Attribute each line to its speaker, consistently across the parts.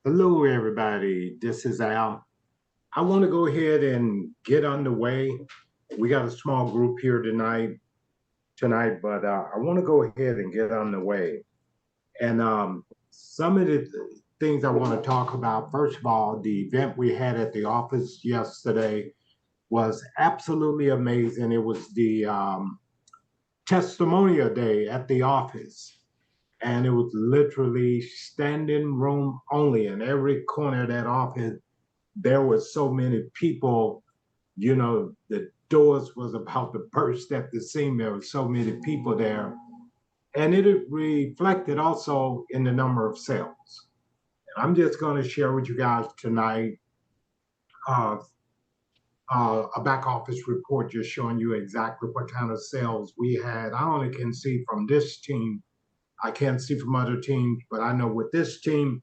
Speaker 1: Hello, everybody. This is Al. I want to go ahead and get underway. We got a small group here tonight, but I want to go ahead and get underway. And some of the things I want to talk about. First of all, the event we had at the office yesterday was absolutely amazing. It was the testimonial day at the office, and it was literally standing room only in every corner of that office. There were so many people, the doors was about to burst at the seam. There were so many people there. And it reflected also in the number of sales. And I'm just going to share with you guys tonight uh, a back office report just showing you exactly what kind of sales we had. I only can see from this team. I can't see from other teams, but I know with this team,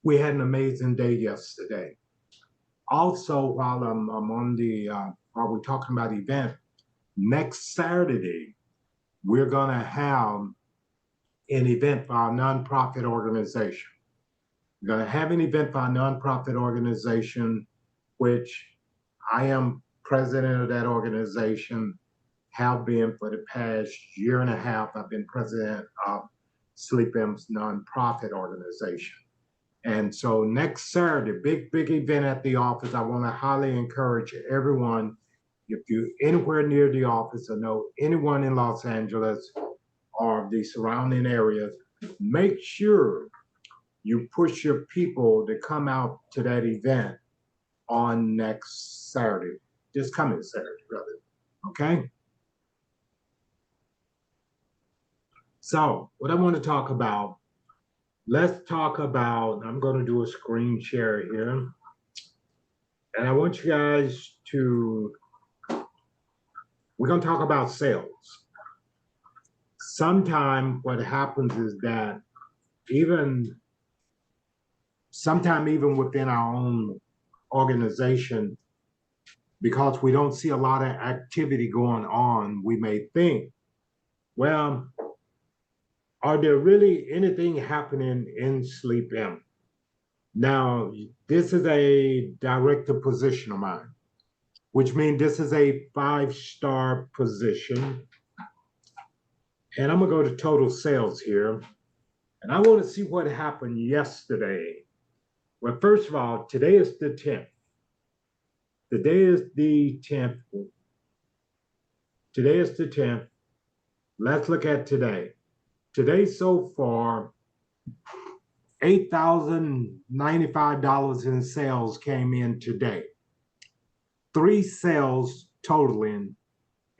Speaker 1: we had an amazing day yesterday. Also, while we're talking about event, next Saturday, we're going to have an event for our nonprofit organization. We're going to have an event for our nonprofit organization, which I am president of that organization, have been for the past year and a half. I've been president of SleepM's nonprofit organization. And so next Saturday, big event at the office. I want to highly encourage everyone, if you're anywhere near the office or know anyone in Los Angeles or the surrounding areas, make sure you push your people to come out to that event on next Saturday, this coming Saturday, rather. Okay? So what I want to talk about, let's talk about, I'm going to do a screen share here. And I want you guys we're going to talk about sales. Sometimes what happens is that sometime even within our own organization, because we don't see a lot of activity going on, we may think, well, are there really anything happening in SleepM? Now, this is a director position of mine, which means this is a 5-star position. And I'm going to go to total sales here. And I want to see what happened yesterday. Well, first of all, today is the 10th. Today is the 10th. Today is the 10th. Let's look at today. Today so far, $8,095 in sales came in today. 3 sales totaling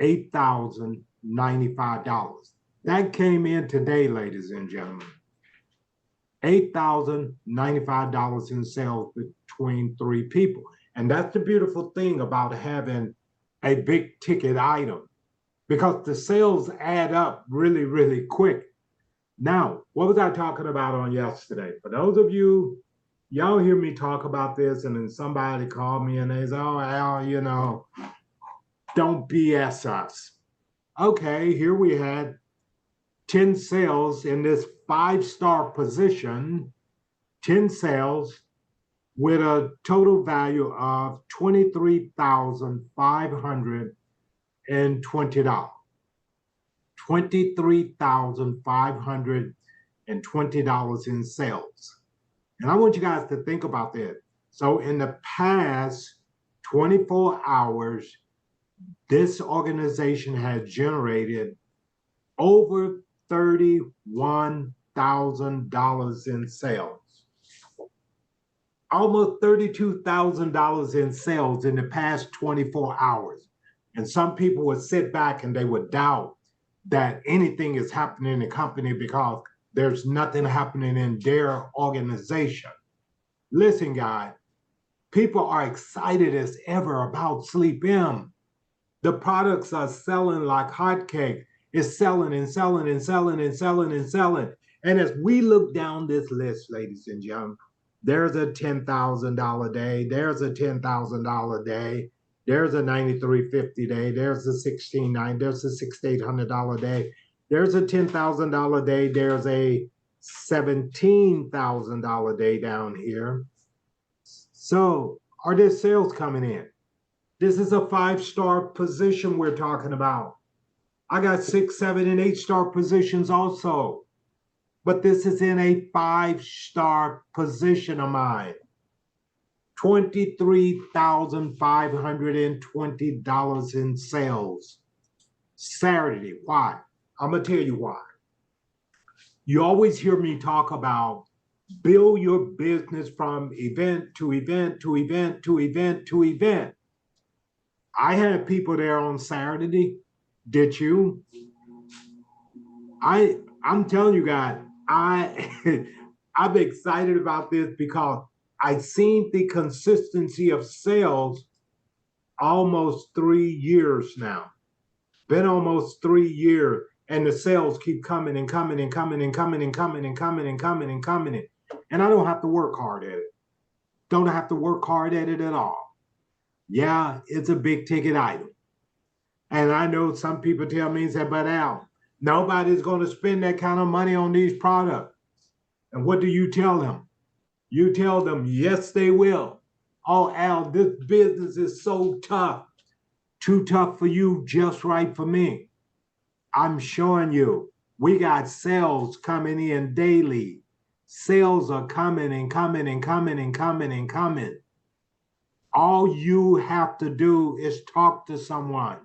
Speaker 1: $8,095. That came in today, ladies and gentlemen. $8,095 in sales between 3 people. And that's the beautiful thing about having a big ticket item, because the sales add up really, really quick. Now, what was I talking about on yesterday? For those of you, y'all hear me talk about this, and then somebody called me and they say, oh, Al, don't BS us. Okay, here we had 10 sales in this 5-star position, 10 sales with a total value of $23,520. $23,520 in sales. And I want you guys to think about that. So in the past 24 hours, this organization has generated over $31,000 in sales. Almost $32,000 in sales in the past 24 hours. And some people would sit back and they would doubt that anything is happening in the company because there's nothing happening in their organization. Listen, guys, people are excited as ever about SleepM. The products are selling like hotcakes. It's selling and selling and selling and selling and selling. And as we look down this list, ladies and gentlemen, there's a $10,000 day, there's a $10,000 day, there's a $9,350 day, there's a $16,900, there's a $6,800 day, there's a $10,000 day, there's a $17,000 day down here. So are there sales coming in? This is a 5-star position we're talking about. I got 6, 7, and 8-star positions also. But this is in a 5-star position of mine. $23,520 in sales. Saturday. Why? I'm going to tell you why. You always hear me talk about build your business from event to event to event to event to event. I had people there on Saturday. Did you? I'm telling you guys, I'm excited about this because I've seen the consistency of sales almost 3 years now. Been almost 3 years, and the sales keep coming and coming and coming and coming and coming and coming and coming and coming. And I don't have to work hard at it. Don't have to work hard at it at all. Yeah, it's a big ticket item. And I know some people tell me, say, but Al, nobody's going to spend that kind of money on these products. And what do you tell them? You tell them, yes, they will. Oh, Al, this business is so tough. Too tough for you, just right for me. I'm showing you, we got sales coming in daily. Sales are coming and coming and coming and coming and coming. All you have to do is talk to someone.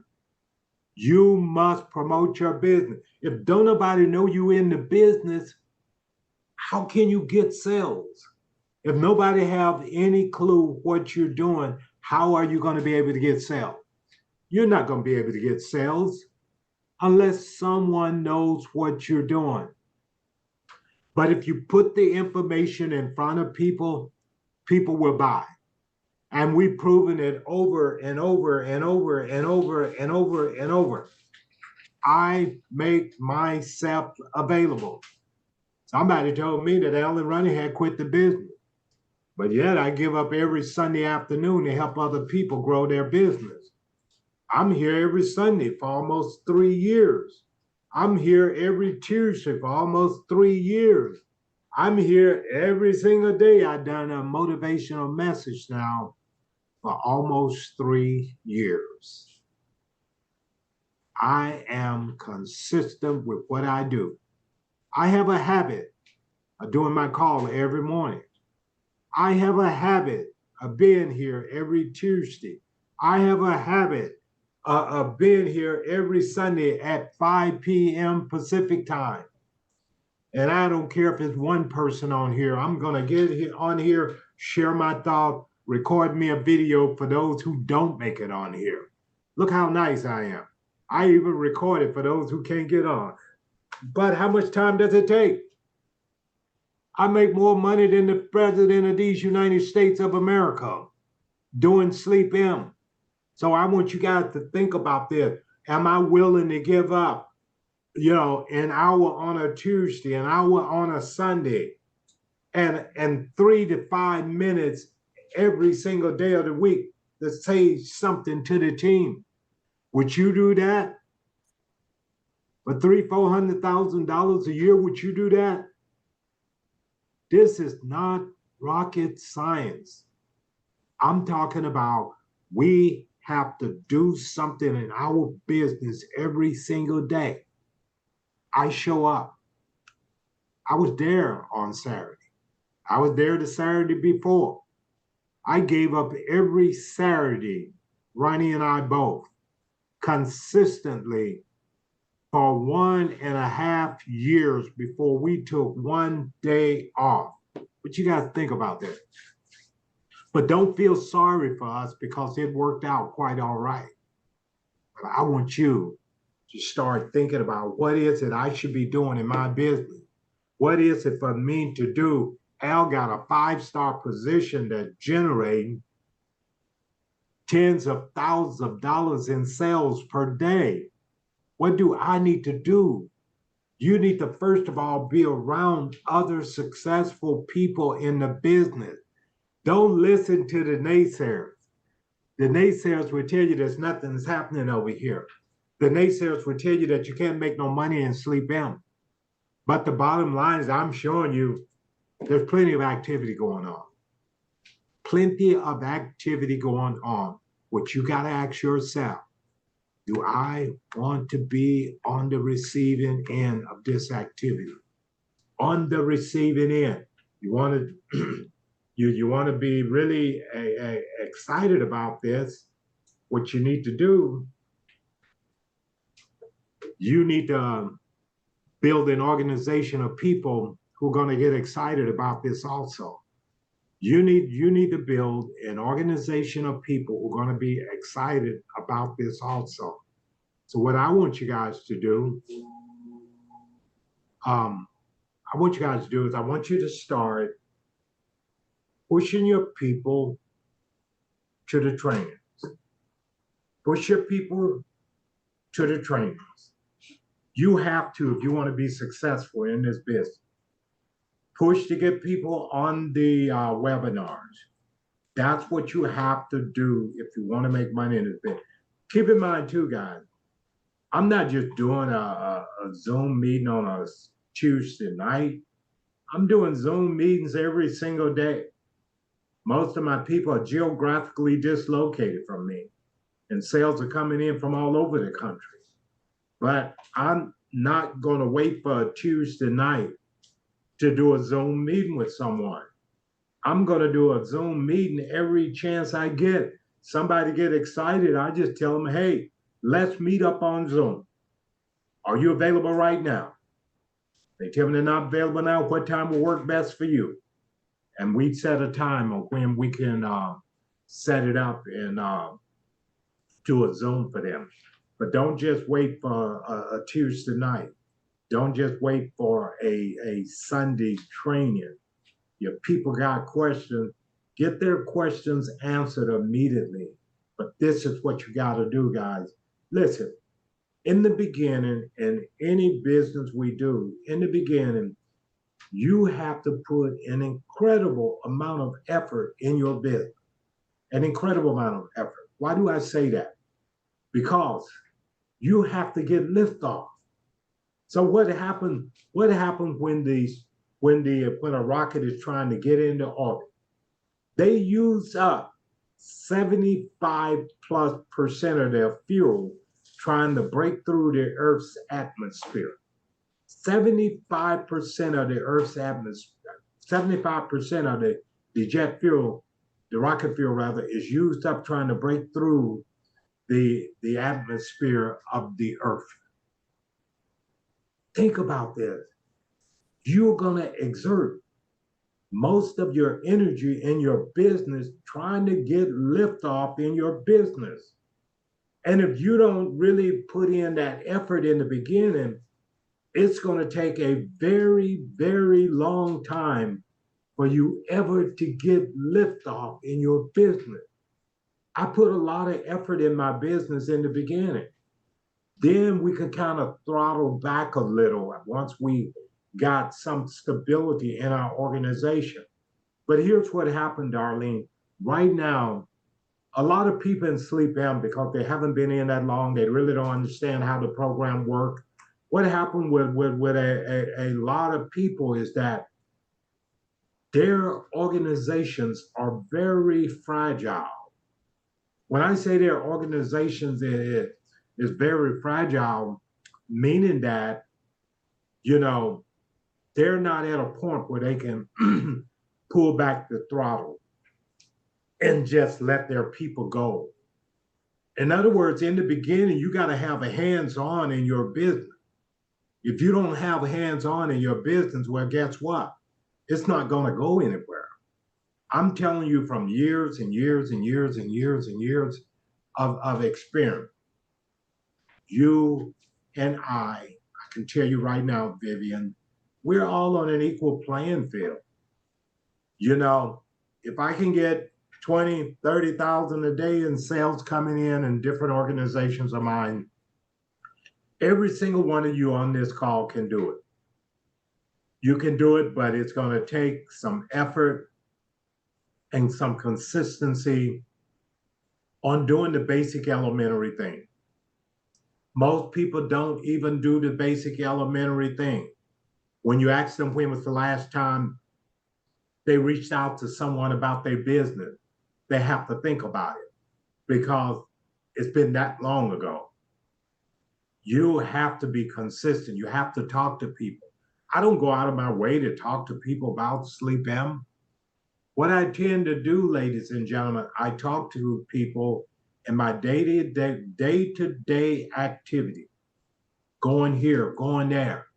Speaker 1: You must promote your business. If don't nobody know you in the business, how can you get sales? If nobody have any clue what you're doing, how are you going to be able to get sales? You're not going to be able to get sales unless someone knows what you're doing. But if you put the information in front of people, people will buy. And we've proven it over and over and over and over and over and over. I make myself available. Somebody told me that Rani had quit the business. But yet I give up every Sunday afternoon to help other people grow their business. I'm here every Sunday for almost 3 years. I'm here every Tuesday for almost 3 years. I'm here every single day. I've done a motivational message now for almost 3 years. I am consistent with what I do. I have a habit of doing my call every morning. I have a habit of being here every Tuesday. I have a habit of being here every Sunday at 5 p.m. Pacific time. And I don't care if it's one person on here. I'm going to get on here, share my thoughts, record me a video for those who don't make it on here. Look how nice I am. I even record it for those who can't get on. But how much time does it take? I make more money than the president of these United States of America doing SleepM. So I want you guys to think about this. Am I willing to give up, an hour on a Tuesday, an hour on a Sunday, and 3 to 5 minutes every single day of the week to say something to the team? Would you do that? For $300,000-$400,000 a year, would you do that? This is not rocket science. I'm talking about we have to do something in our business every single day. I show up. I was there on Saturday. I was there the Saturday before. I gave up every Saturday, Rani and I both, consistently for 1.5 years before we took 1 day off. But you guys think about that. But don't feel sorry for us because it worked out quite all right. But I want you to start thinking about what is it I should be doing in my business? What is it for me to do? Al got a 5-star position that generating tens of thousands of dollars in sales per day. What do I need to do? You need to, first of all, be around other successful people in the business. Don't listen to the naysayers. The naysayers will tell you there's nothing that's happening over here. The naysayers will tell you that you can't make no money in SleepM. But the bottom line is I'm showing you there's plenty of activity going on. Plenty of activity going on. What you got to ask yourself, do I want to be on the receiving end of this activity? On the receiving end. You want to you want to be really excited about this. What you need to do, you need to build an organization of people who are going to get excited about this also. You need to build an organization of people who are going to be excited about this also. So what I want you guys to do, I want you to start pushing your people to the trainings. Push your people to the trainings. You have to, if you want to be successful in this business, push to get people on the webinars. That's what you have to do if you want to make money in this business. Keep in mind too, guys, I'm not just doing a Zoom meeting on a Tuesday night. I'm doing Zoom meetings every single day. Most of my people are geographically dislocated from me, and sales are coming in from all over the country. But I'm not going to wait for a Tuesday night to do a Zoom meeting with someone. I'm going to do a Zoom meeting every chance I get. Somebody get excited, I just tell them, hey, let's meet up on Zoom. Are you available right now? They tell me they're not available now. What time will work best for you? And we set a time of when we can set it up and do a Zoom for them. But don't just wait for a Tuesday night. Don't just wait for a Sunday training. Your people got questions, get their questions answered immediately. But this is what you got to do, guys. Listen, in the beginning, in any business we do, in the beginning, you have to put an incredible amount of effort in your business. An incredible amount of effort. Why do I say that? Because you have to get liftoff. So what happened when a rocket is trying to get into orbit? They use up 75+% of their fuel trying to break through the Earth's atmosphere. 75% of the Earth's atmosphere, 75% of the jet fuel, the rocket fuel rather, is used up trying to break through the atmosphere of the Earth. Think about this. You're going to exert most of your energy in your business trying to get liftoff in your business. And if you don't really put in that effort in the beginning, it's going to take a very, very long time for you ever to get liftoff in your business. I put a lot of effort in my business in the beginning. Then we could kind of throttle back a little once we got some stability in our organization. But here's what happened, Darlene. Right now, a lot of people in SleepM, because they haven't been in that long, they really don't understand how the program works. What happened with a lot of people is that their organizations are very fragile. When I say their organizations is very fragile, meaning that, they're not at a point where they can pull back the throttle and just let their people go. In other words, in the beginning, you got to have a hands-on in your business. If you don't have hands-on in your business, well, guess what? It's not going to go anywhere. I'm telling you from years and years and years and years and years of experience. You and I can tell you right now, Vivian, we're all on an equal playing field. If I can get 20, 30,000 a day in sales coming in different organizations of mine, every single one of you on this call can do it. You can do it, but it's going to take some effort and some consistency on doing the basic elementary thing. Most people don't even do the basic elementary thing. When you ask them when was the last time they reached out to someone about their business, they have to think about it because it's been that long ago. You have to be consistent. You have to talk to people. I don't go out of my way to talk to people about SleepM. What I tend to do, ladies and gentlemen, I talk to people in my day-to-day activity, going here, going there,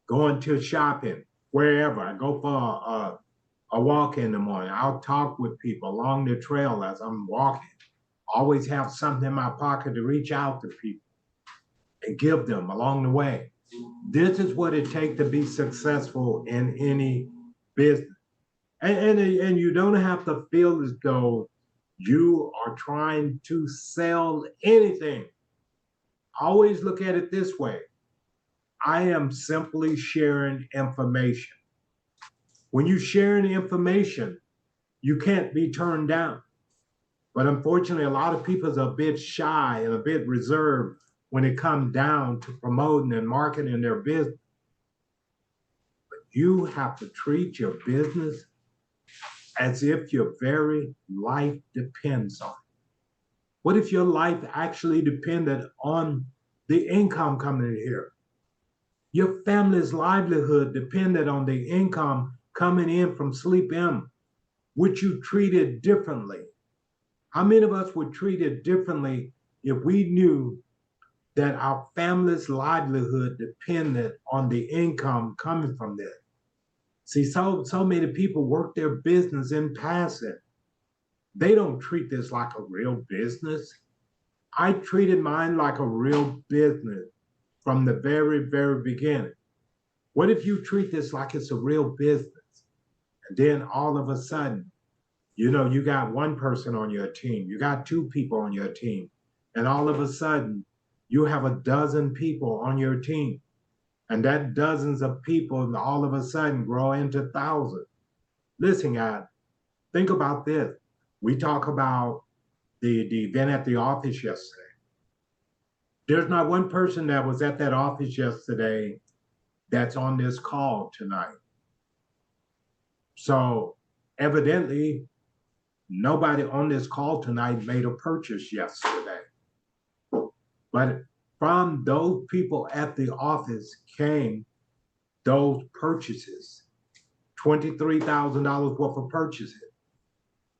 Speaker 1: going to shopping, wherever. I go for a walk in the morning. I'll talk with people along the trail as I'm walking. Always have something in my pocket to reach out to people and give them along the way. This is what it takes to be successful in any business. And you don't have to feel as though you are trying to sell anything. Always look at it this way. I am simply sharing information. When you're sharing information, you can't be turned down. But unfortunately, a lot of people are a bit shy and a bit reserved when it comes down to promoting and marketing their business. But you have to treat your business as if your very life depends on it. What if your life actually depended on the income coming in here? Your family's livelihood depended on the income coming in from SleepM. Would you treat it differently? How many of us would treat it differently if we knew that our family's livelihood depended on the income coming from this? See, so many people work their business in passing. They don't treat this like a real business. I treated mine like a real business from the very, very beginning. What if you treat this like it's a real business? And then all of a sudden, you got one person on your team, you got two people on your team, and all of a sudden, you have a dozen people on your team. And that dozens of people all of a sudden grow into thousands. Listen, guys, think about this. We talk about the event at the office yesterday. There's not one person that was at that office yesterday that's on this call tonight. So evidently, nobody on this call tonight made a purchase yesterday. But from those people at the office came those purchases, $23,000 worth of purchases.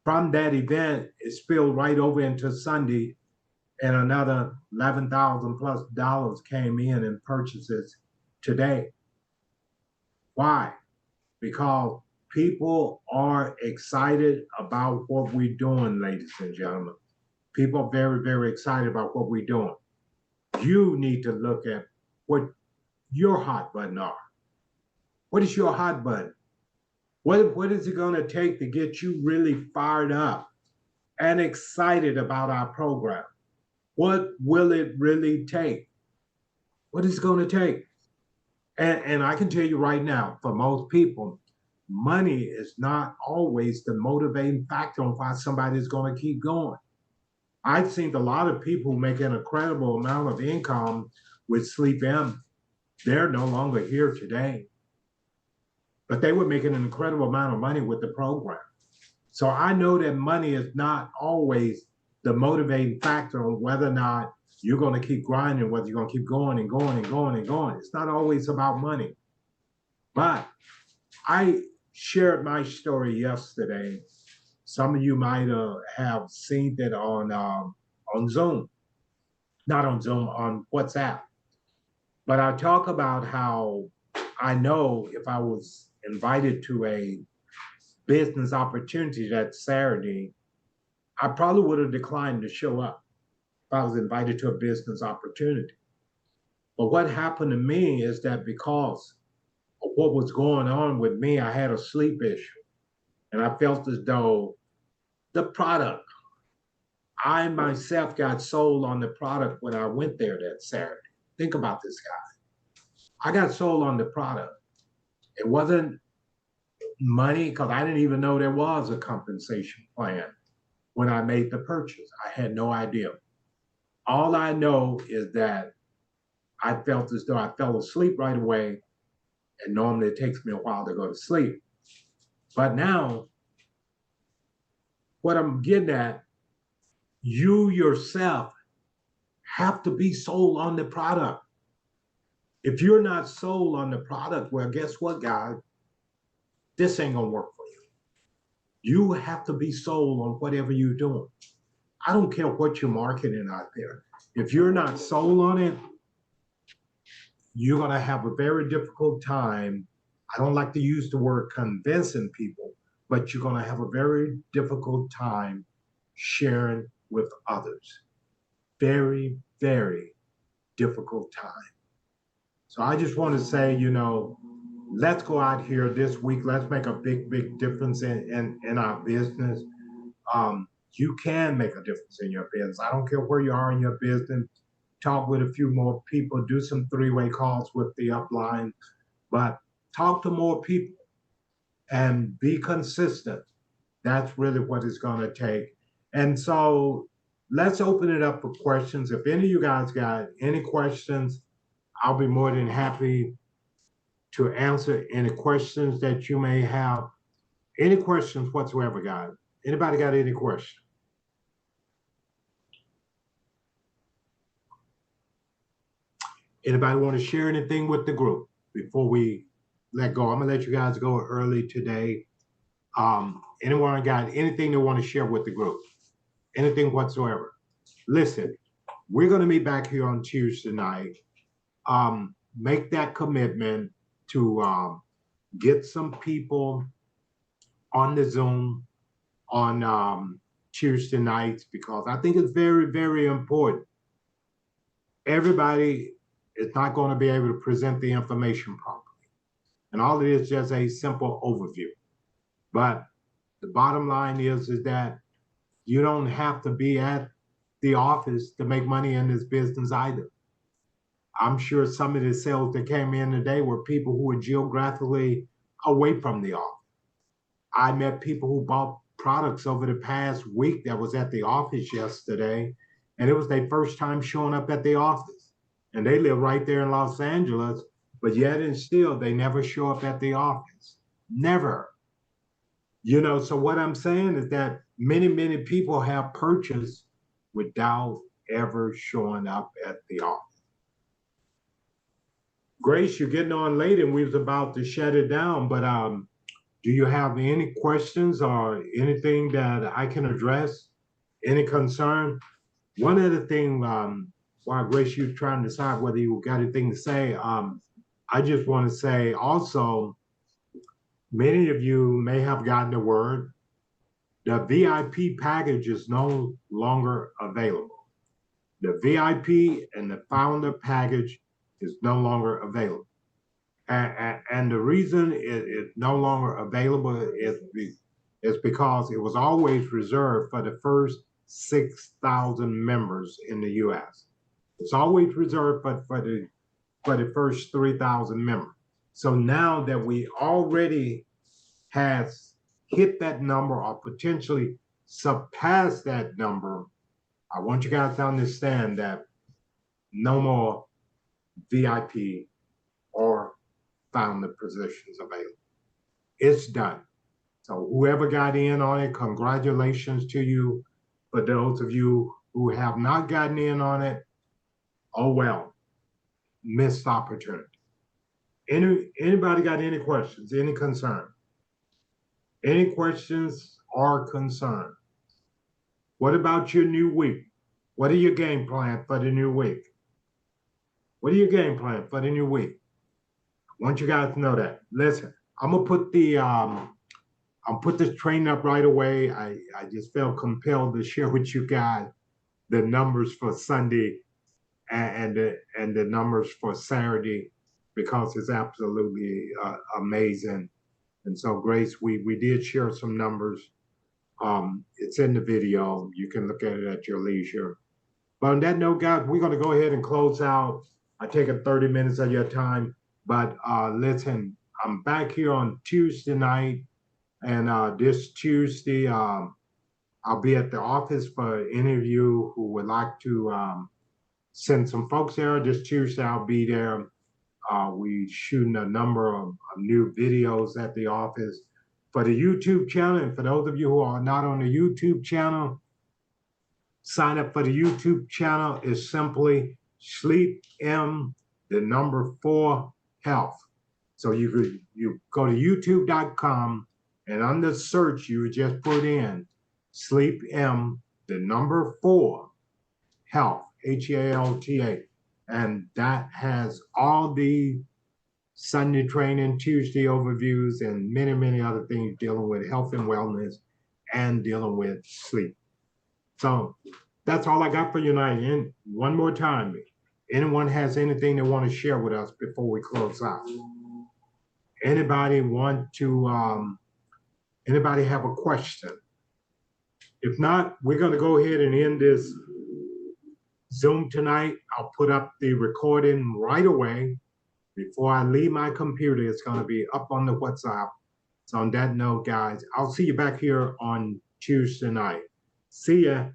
Speaker 1: From that event, it spilled right over into Sunday, and another $11,000 plus dollars came in purchases today. Why? Because people are excited about what we're doing, ladies and gentlemen. People are very, very excited about what we're doing. You need to look at what your hot button are. What is your hot button? What is it going to take to get you really fired up and excited about our program? What will it really take? What is it going to take? And I can tell you right now, for most people, money is not always the motivating factor on why somebody is going to keep going. I've seen a lot of people make an incredible amount of income with SleepM. They're no longer here today, but they were making an incredible amount of money with the program. So I know that money is not always the motivating factor on whether or not you're going to keep grinding, whether you're going to keep going and going and going and going. It's not always about money. But I shared my story yesterday. Some of you might have seen it on Zoom, not on Zoom, on WhatsApp. But I talk about how I know if I was invited to a business opportunity that Saturday, I probably would have declined to show up if I was invited to a business opportunity. But what happened to me is that because of what was going on with me, I had a sleep issue. And I felt as though the product, I myself got sold on the product when I went there that Saturday. Think about this, guy. I got sold on the product. It wasn't money, because I didn't even know there was a compensation plan when I made the purchase. I had no idea. All I know is that I felt as though I fell asleep right away, And normally it takes me a while to go to sleep. But now, what I'm getting at, you yourself have to be sold on the product. If you're not sold on the product, well, guess what, guys? This ain't gonna work for you. You have to be sold on whatever you're doing. I don't care what you're marketing out there. If you're not sold on it, you're going to have a very difficult time. I don't like to use the word convincing people, but you're going to have a very difficult time sharing with others. Very, very difficult time. So I just want to say, let's go out here this week. Let's make a big, big difference in our business. You can make a difference in your business. I don't care where you are in your business. Talk with a few more people, do some three-way calls with the upline, but talk to more people and be consistent. That's really what it's going to take. And so let's open it up for questions. If any of you guys got any questions, I'll be more than happy to answer any questions that you may have. Any questions whatsoever, guys? Anybody got any questions? Anybody want to share anything with the group before we let go? I'm gonna let you guys go early today. Anyone got anything they want to share with the group? Anything whatsoever? Listen, we're gonna meet back here on Tuesday night. Make that commitment to get some people on the Zoom on Tuesday nights, because I think it's very, very important. Everybody is not going to be able to present the information properly. And all it is just a simple overview. But the bottom line is that you don't have to be at the office to make money in this business either. I'm sure some of the sales that came in today were people who were geographically away from the office. I met people who bought products over the past week that was at the office yesterday, and it was their first time showing up at the office. And they live right there in Los Angeles, but yet and still they never show up at the office. Never. So what I'm saying is that many, many people have purchased without ever showing up at the office. Grace, you're getting on late and we was about to shut it down, but do you have any questions or anything that I can address? Any concern? One other thing, while Grace, you're trying to decide whether you got anything to say, I just want to say also, many of you may have gotten the word, the VIP package is no longer available. The VIP and the founder package is no longer available. And the reason it's no longer available is because it was always reserved for the first 6,000 members in the U.S. It's always reserved for the first 3,000 members. So now that we already has hit that number or potentially surpassed that number, I want you guys to understand that no more VIP or founder positions available. It's done. So whoever got in on it, congratulations to you. For those of you who have not gotten in on it, oh well, missed opportunity. Anybody got any questions, any concern? Any questions or concern? What about your new week? What are your game plan for the new week? What are your game plan for the new week? I want you guys to know that. Listen, I'm gonna put this training up right away. I just felt compelled to share with you guys the numbers for Sunday and the numbers for Saturday, because it's absolutely amazing. And so, Grace, we did share some numbers. It's in the video. You can look at it at your leisure. But on that note, guys, we're going to go ahead and close out. I take 30 minutes of your time. But listen, I'm back here on Tuesday night. And this Tuesday, I'll be at the office for any of you who would like to send some folks there. This Tuesday, I'll be there We shooting a number of new videos at the office. For the YouTube channel, and for those of you who are not on the YouTube channel, sign up for the YouTube channel. Is simply SleepM, the number 4 health. So you go to youtube.com and under search, you just put in SleepM, the number 4 health, HEALTA. And that has all the Sunday training, Tuesday overviews, and many, many other things dealing with health and wellness and dealing with sleep. So that's all I got for you tonight. And one more time, anyone has anything they want to share with us before we close out? Anybody want to, anybody have a question? If not, we're going to go ahead and end this Zoom tonight. I'll put up the recording right away. Before I leave my computer, it's going to be up on the WhatsApp. So on that note, guys, I'll see you back here on Tuesday night. See ya.